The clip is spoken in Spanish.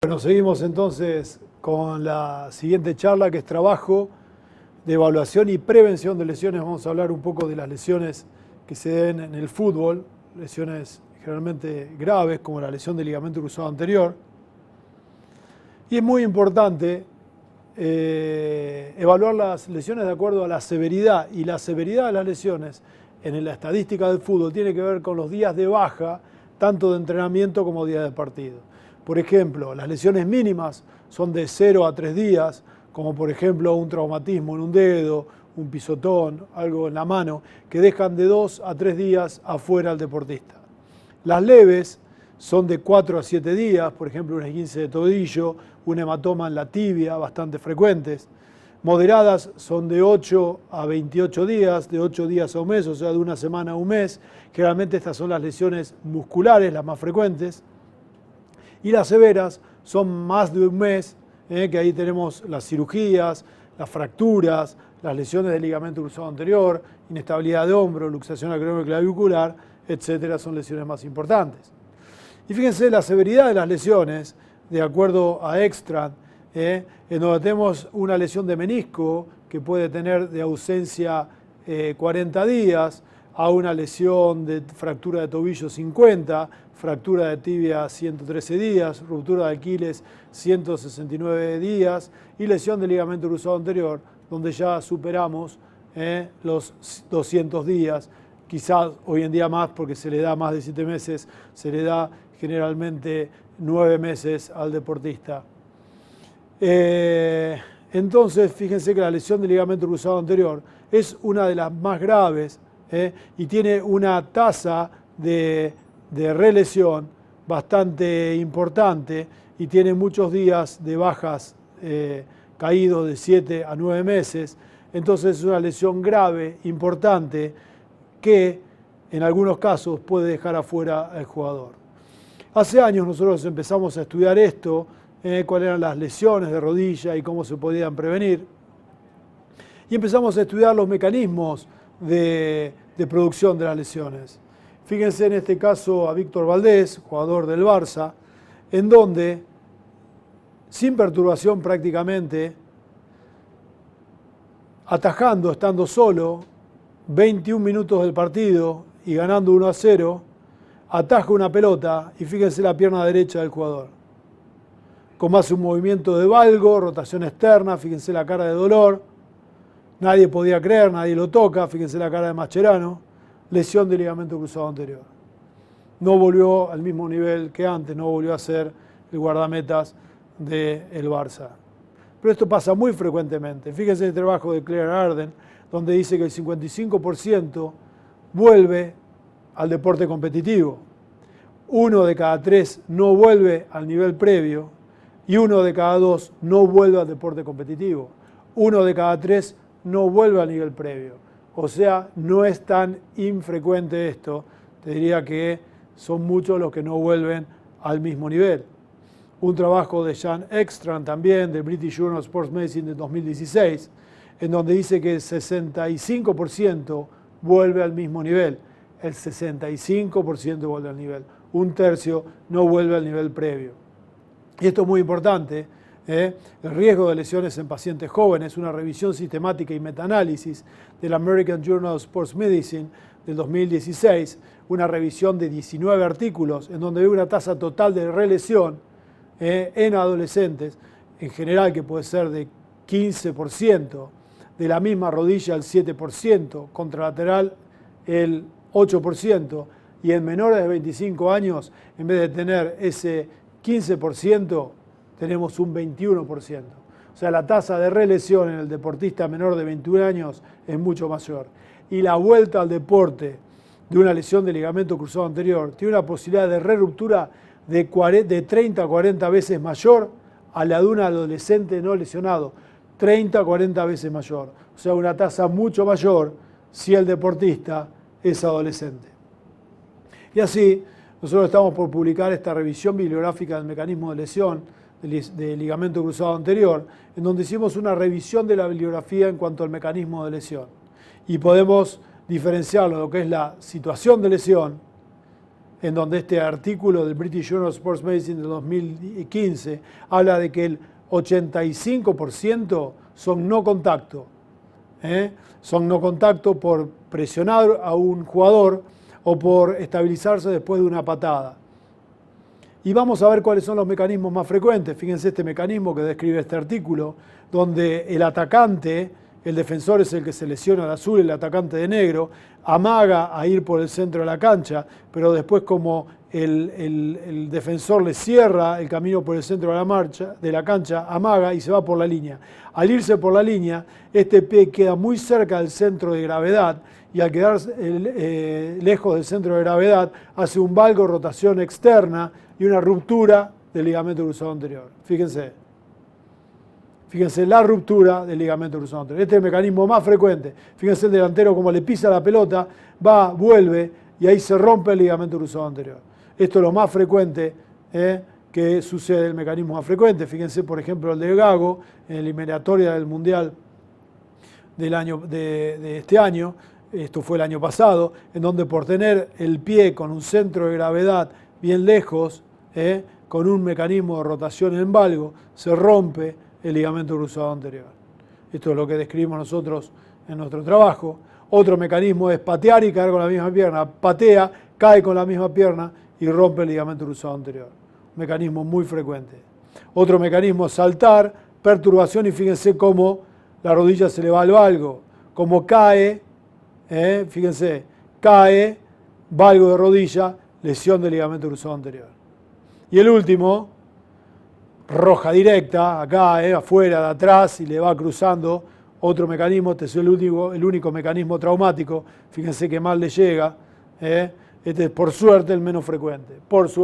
Bueno, seguimos entonces con la siguiente charla, que es trabajo de evaluación y prevención de lesiones. Vamos a hablar un poco de las lesiones que se den en el fútbol, lesiones generalmente graves como la lesión del ligamento cruzado anterior. Y es muy importante evaluar las lesiones de acuerdo a la severidad, y la severidad de las lesiones en la estadística del fútbol tiene que ver con los días de baja, tanto de entrenamiento como días de partido. Por ejemplo, las lesiones mínimas son de 0 a 3 días, como por ejemplo un traumatismo en un dedo, un pisotón, algo en la mano, que dejan de 2 a 3 días afuera al deportista. Las leves son de 4 a 7 días, por ejemplo un esguince de tobillo, un hematoma en la tibia, bastante frecuentes. Moderadas son de 8 a 28 días, de 8 días a un mes, o sea, de una semana a un mes. Generalmente estas son las lesiones musculares, las más frecuentes. Y las severas son más de un mes, que ahí tenemos las cirugías, las fracturas, las lesiones del ligamento cruzado anterior, inestabilidad de hombro, luxación acromioclavicular, etcétera, son lesiones más importantes. Y fíjense la severidad de las lesiones, de acuerdo a Ekstrand, en donde tenemos una lesión de menisco que puede tener de ausencia 40 días, a una lesión de fractura de tobillo 50, fractura de tibia 113 días, ruptura de Aquiles 169 días y lesión del ligamento cruzado anterior, donde ya superamos los 200 días, quizás hoy en día más porque se le da más de 7 meses, se le da generalmente 9 meses al deportista. Entonces, fíjense que la lesión del ligamento cruzado anterior es una de las más graves y tiene una tasa de relesión bastante importante y tiene muchos días de bajas caídos de 7 a 9 meses. Entonces es una lesión grave, importante, que en algunos casos puede dejar afuera al jugador. Hace años nosotros empezamos a estudiar esto, cuáles eran las lesiones de rodilla y cómo se podían prevenir. Y empezamos a estudiar los mecanismos de producción de las lesiones. Fíjense en este caso a Víctor Valdés, jugador del Barça, en donde, sin perturbación prácticamente, atajando, estando solo, 21 minutos del partido y ganando 1 a 0, ataja una pelota y fíjense la pierna derecha del jugador. Como hace un movimiento de valgo, rotación externa, fíjense la cara de dolor, nadie podía creer, nadie lo toca, fíjense la cara de Mascherano, lesión de ligamento cruzado anterior. No volvió al mismo nivel que antes, no volvió a ser el guardametas del Barça. Pero esto pasa muy frecuentemente. Fíjense el trabajo de Claire Arden, donde dice que el 55% vuelve al deporte competitivo. 1 de cada 3 no vuelve al nivel previo y 1 de cada 2 no vuelve al deporte competitivo. 1 de cada 3 no vuelve al nivel previo. O sea, no es tan infrecuente esto. Te diría que son muchos los que no vuelven al mismo nivel. Un trabajo de Jan Ekstrand también, del British Journal of Sports Medicine de 2016, en donde dice que el 65% vuelve al mismo nivel. El 65% vuelve al nivel. Un tercio no vuelve al nivel previo. Y esto es muy importante. El riesgo de lesiones en pacientes jóvenes, una revisión sistemática y metaanálisis del American Journal of Sports Medicine del 2016, una revisión de 19 artículos en donde ve una tasa total de relesión en adolescentes, en general que puede ser de 15%, de la misma rodilla el 7%, contralateral el 8%, y en menores de 25 años, en vez de tener ese 15%, tenemos un 21%. O sea, la tasa de relesión en el deportista menor de 21 años es mucho mayor. Y la vuelta al deporte de una lesión de ligamento cruzado anterior tiene una posibilidad de reruptura de 30 a 40 veces mayor a la de un adolescente no lesionado. 30 a 40 veces mayor. O sea, una tasa mucho mayor si el deportista es adolescente. Y así, nosotros estamos por publicar esta revisión bibliográfica del mecanismo de lesión del ligamento cruzado anterior, en donde hicimos una revisión de la bibliografía en cuanto al mecanismo de lesión. Y podemos diferenciarlo de lo que es la situación de lesión en donde este artículo del British Journal of Sports Medicine de 2015 habla de que el 85% son no contacto. Son no contacto por presionar a un jugador o por estabilizarse después de una patada. Y vamos a ver cuáles son los mecanismos más frecuentes. Fíjense este mecanismo que describe este artículo, donde el atacante, el defensor es el que se lesiona de azul, el atacante de negro, amaga a ir por el centro de la cancha, pero después como el defensor le cierra el camino por el centro de la cancha, amaga y se va por la línea. Al irse por la línea, este pie queda muy cerca del centro de gravedad y al quedar lejos del centro de gravedad hace un valgo, rotación externa y una ruptura del ligamento cruzado anterior. Fíjense la ruptura del ligamento cruzado anterior. Este es el mecanismo más frecuente. Fíjense el delantero como le pisa la pelota, va, vuelve y ahí se rompe el ligamento cruzado anterior. Esto es lo más frecuente que sucede, el mecanismo más frecuente. Fíjense, por ejemplo, el de Gago en la eliminatoria del Mundial de este año, esto fue el año pasado, en donde por tener el pie con un centro de gravedad bien lejos, con un mecanismo de rotación en valgo, se rompe el ligamento cruzado anterior. Esto es lo que describimos nosotros en nuestro trabajo. Otro mecanismo es patear y caer con la misma pierna. Patea, cae con la misma pierna y rompe el ligamento cruzado anterior. Un mecanismo muy frecuente. Otro mecanismo es saltar, perturbación, y fíjense cómo la rodilla se le va al valgo. Como cae, fíjense, cae, valgo de rodilla, lesión del ligamento cruzado anterior. Y el último, roja directa, acá, afuera, de atrás, y le va cruzando otro mecanismo. Este es el único mecanismo traumático. Fíjense que mal le llega. Este es por suerte el menos frecuente. Por suerte.